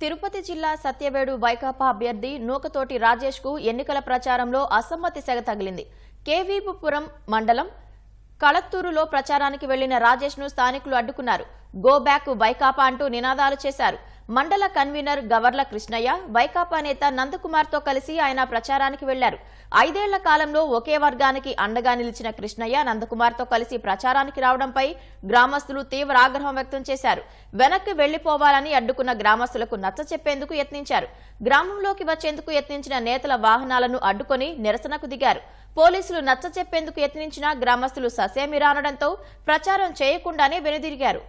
తిరుపతి జిల్లా సత్యవేడు వైకాపా అభ్యర్థి నూకతోటి రాజేష్ కు ఎన్నికల ప్రచారంలో అసమ్మతి సెగ తగిలింది. కేవీపురం మండలం కళత్తూరులో ప్రచారానికి వెళ్లిన రాజేష్ ను స్థానికులు అడ్డుకున్నారు. గో బ్యాక్ వైకాపా అంటూ నినాదాలు చేశారు. మండల కన్వీనర్ గవర్ల కృష్ణయ్య, వైకాపా నేత నందకుమార్ తో కలిసి ఆయన ప్రచారానికి వెళ్లారు. 5 ఏళ్ల కాలంలో ఒకే వర్గానికి అండగా నిలిచిన కృష్ణయ్య, నందకుమార్ తో కలిసి ప్రచారానికి రావడంపై గ్రామస్తులు తీవ్ర ఆగ్రహం వ్యక్తం చేశారు. వెనక్కి వెళ్లిపోవాలని అడ్డుకున్న గ్రామస్తులకు నచ్చచెప్పేందుకు యత్నించారు. గ్రామంలోకి వచ్చేందుకు యత్నించిన నేతల వాహనాలను అడ్డుకొని నిరసనకు దిగారు. పోలీసులు నచ్చచెప్పేందుకు యత్నించిన గ్రామస్తులు ససేమిరానడంతో ప్రచారం చేయకుండానే వెనుదిరిగారు.